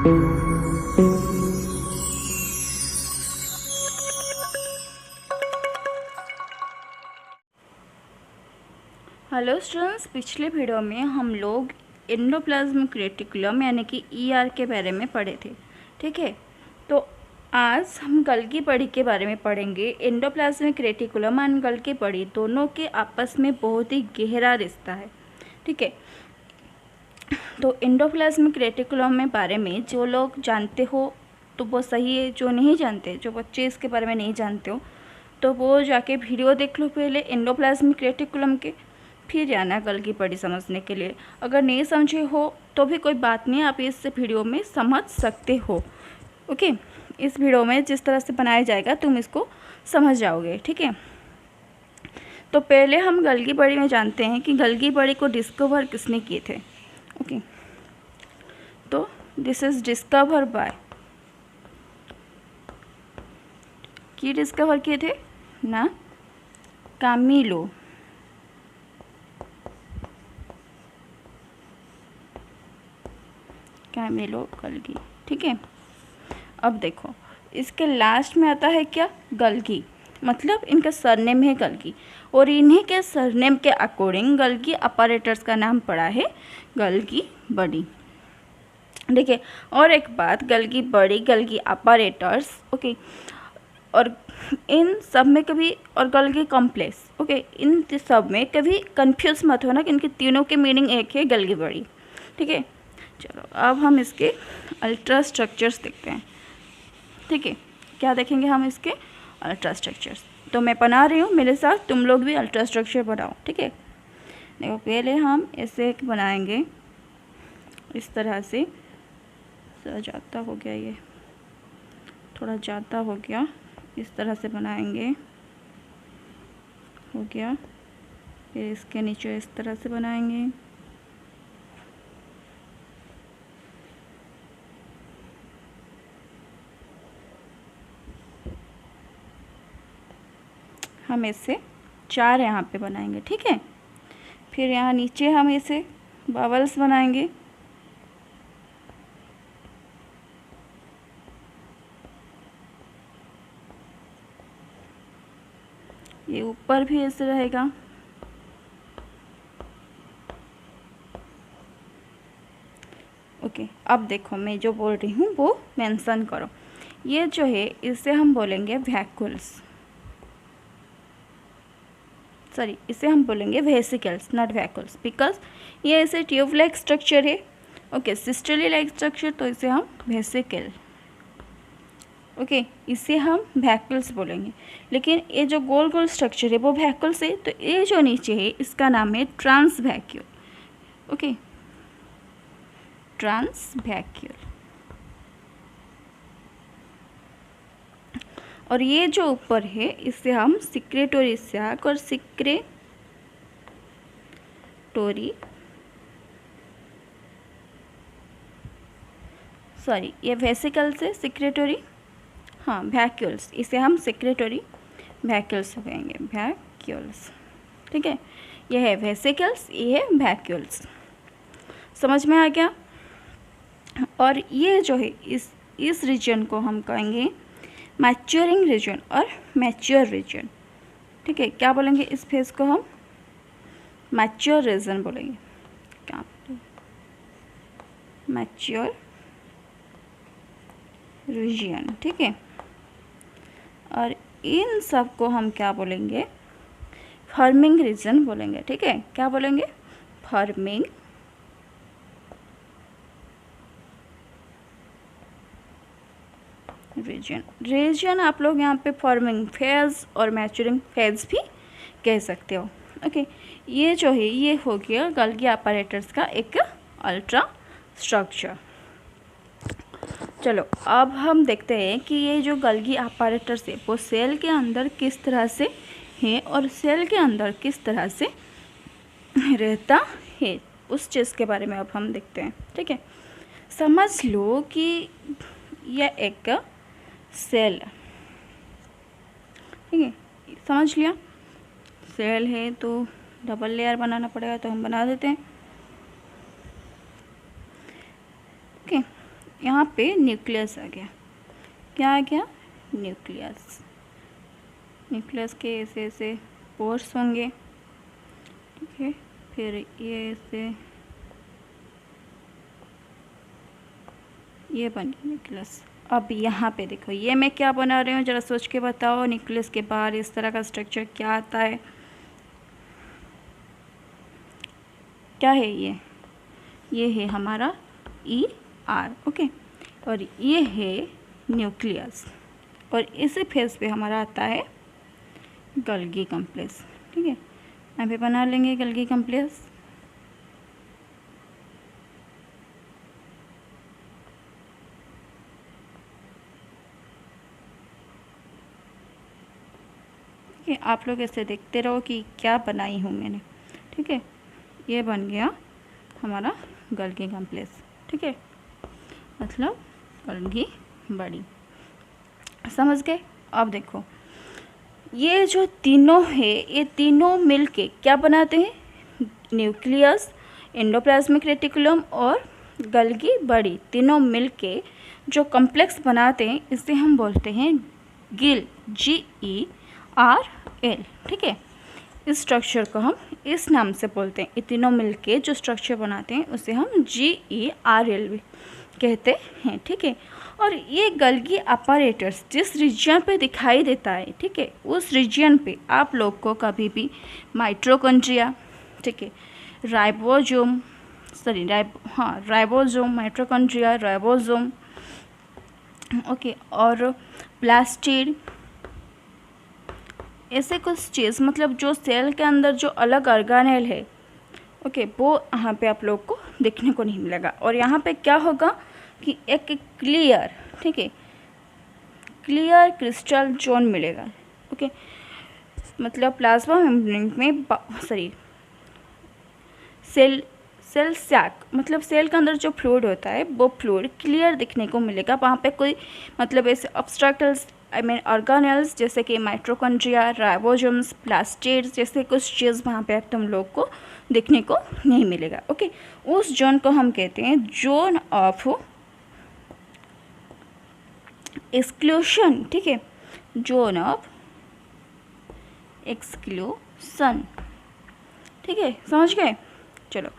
Hello students, पिछले video में हम लोग एंडोप्लाज्मिक रेटिकुलम यानी कि ईआर के बारे में पढ़े थे। ठीक है, तो आज हम गल्गी बॉडी के बारे में पढ़ेंगे। एंडोप्लाज्मिक रेटिकुलम और गल्गी बॉडी दोनों के आपस में बहुत ही गहरा रिश्ता है। ठीक है, तो एंडोप्लाज्मिक रेटिकुलम में बारे में जो लोग जानते हो तो वो सही है, जो नहीं जानते, जो बच्चे इसके बारे में नहीं जानते हो तो वो जाके वीडियो देख लो पहले एंडोप्लाज्मिक रेटिकुलम के, फिर जाना गल्गी बॉडी समझने के लिए। अगर नहीं समझे हो तो भी कोई बात नहीं, आप इस वीडियो में समझ सकते हो। ओके, इस वीडियो में जिस तरह से बनाया जाएगा तुम इसको समझ जाओगे। ठीक है, तो पहले हम गल्गी बॉडी में जानते हैं कि गल्गी बॉडी को डिस्कवर किसने किए थे। ओके, तो दिस इज डिस्कवर बाय, की डिस्कवर किए थे ना, कामिलो गल्गी। ठीक है, अब देखो इसके लास्ट में आता है क्या, गल्गी, मतलब इनका सरनेम है गल्गी, और इन्हीं के सरनेम के अकॉर्डिंग गल्गी अपरेटर्स का नाम पड़ा है गल्गी बॉडी। देखिए, और एक बात, गल्गी बॉडी, गल्गी अपरेटर्स, ओके, और इन सब में कभी, और गल्गी कॉम्प्लेक्स, ओके, इन सब में कभी कंफ्यूज मत होना कि इनके तीनों के मीनिंग एक है, गल्गी बॉडी। ठीक है, चलो अब हम इसके अल्ट्रा स्ट्रक्चर्स देखते हैं। ठीक है, क्या देखेंगे हम इसके अल्ट्रा स्ट्रक्चर्स। तो मैं बना रही हूँ, मेरे साथ तुम लोग भी अल्ट्रा स्ट्रक्चर बनाओ। ठीक है, देखो पहले हम ऐसे एक बनाएंगे, इस तरह से ज़्यादा हो गया, ये थोड़ा ज़्यादा हो गया, इस तरह से बनाएंगे, हो गया। फिर इसके नीचे इस तरह से बनाएंगे, हम ऐसे 4 यहाँ पे बनाएंगे। ठीक है, फिर यहाँ नीचे हम ऐसे बबल्स बनाएंगे, ये ऊपर भी ऐसे रहेगा। ओके, अब देखो मैं जो बोल रही हूँ वो मेंशन करो। ये जो है इसे हम बोलेंगे वैक्यूल्स, सॉरी इसे हम बोलेंगे वेसिकल्स, नॉट वैक्यूल्स, बिकॉज ये ऐसे ट्यूब लाइक स्ट्रक्चर है। ओके, सिस्टरली लाइक स्ट्रक्चर, तो इसे हम वेसिकल, ओके, इसे हम वैक्यूल्स बोलेंगे। लेकिन ये जो गोल गोल स्ट्रक्चर है वो वैक्यूल्स है, तो ये जो नीचे है इसका नाम है trans vacuole. Okay, trans vacuole. और ये जो ऊपर है इसे हम सिक्रेटोरी सैक और ये वेसिकल से सिक्रेटोरी, हाँ वैक्यूल्स, इसे हम सिक्रेटोरी वैक्यूल्स कहेंगे, वैक्यूल्स। ठीक है, यह है वेसिकल्स, ये है वैक्यूल्स। समझ में आ गया। और ये जो है इस रीजन को हम कहेंगे मैच्योरिंग रीजन और मैच्योर रीजन। ठीक है, क्या बोलेंगे इस फेज को हम मैच्योर रीजन बोलेंगे, क्या मैच्योर रीजन। ठीक है, और इन सब को हम क्या बोलेंगे, फॉर्मिंग रीजन बोलेंगे। ठीक है, क्या बोलेंगे, फॉर्मिंग रीजन आप लोग यहाँ पे फॉर्मिंग फेज और मैच्योरिंग फेज भी कह सकते हो। ओके, ये जो है ये हो गया गल्गी अपरेटर्स का एक अल्ट्रा स्ट्रक्चर। चलो अब हम देखते हैं कि ये जो गल्गी अपरेटर्स है वो सेल के अंदर किस तरह से है और सेल के अंदर किस तरह से रहता है, उस चीज़ के बारे में अब हम देखते हैं। ठीक है, समझ लो कि यह एक सेल, ठीक है, समझ लिया, सेल है तो डबल लेयर बनाना पड़ेगा, तो हम बना देते हैं। ओके, यहाँ पे न्यूक्लियस आ गया। क्या आ गया? न्यूक्लियस। न्यूक्लियस के ऐसे ऐसे पोर्स होंगे, ठीक है। फिर ये ऐसे ये बन गया न्यूक्लियस। अब यहाँ पे देखो ये मैं क्या बना रही हूँ, ज़रा सोच के बताओ। न्यूक्लियस के बाहर इस तरह का स्ट्रक्चर क्या आता है? क्या है ये है हमारा ER, ओके। और ये है न्यूक्लियस, और इसी फेस पे हमारा आता है गोल्गी कॉम्प्लेक्स, ठीक है। यहाँ पे बना लेंगे गोल्गी कॉम्प्लेक्स। ठीक है, आप लोग ऐसे देखते रहो कि क्या बनाई हूँ मैंने, ठीक है। ये बन गया हमारा गोल्गी कॉम्प्लेक्स, ठीक है, मतलब गोल्गी बड़ी। समझ गए? अब देखो ये जो तीनों है, ये तीनों मिलके क्या बनाते हैं? न्यूक्लियस, एंडोप्लाज्मिक रेटिकुलम और गोल्गी बड़ी, तीनों मिलके जो कॉम्प्लेक्स बनाते हैं इसे हम बोलते हैं गिल, GERL, ठीक है। इस स्ट्रक्चर को हम इस नाम से बोलते हैं। ये तीनों मिलके जो स्ट्रक्चर बनाते हैं उसे हम GERL भी कहते हैं, ठीक है। और ये गोल्गी अपैरेटस जिस रीजन पे दिखाई देता है, ठीक है, उस रीजन पे आप लोग को कभी भी माइटोकॉन्ड्रिया, ठीक है, राइबोसोम, माइटोकॉन्ड्रिया, राइबोसोम, ओके, और प्लास्टिड, ऐसे कुछ चीज़, मतलब जो सेल के अंदर जो अलग ऑर्गेनेल है, ओके, वो यहाँ पे आप लोग को देखने को नहीं मिलेगा। और यहाँ पे क्या होगा कि एक क्लियर, ठीक है, क्लियर क्रिस्टल जोन मिलेगा, ओके। मतलब प्लाज्मा मेम्ब्रेन में सेल सैक, मतलब सेल के अंदर जो फ्लूइड होता है वो फ्लूइड क्लियर दिखने को मिलेगा। वहाँ पे कोई मतलब ऐसे ऑब्स्ट्रक्टल्स ऑर्गेनेल्स जैसे कि माइटोकॉन्ड्रिया, राइबोसोम्स, प्लास्टिड्स जैसे कुछ चीज़ वहाँ पे तुम लोग को देखने को नहीं मिलेगा, ओके। उस जोन को हम कहते हैं जोन ऑफ एक्सक्लूशन, ठीक है, जोन ऑफ एक्सक्लूशन, ठीक है, समझ गए? चलो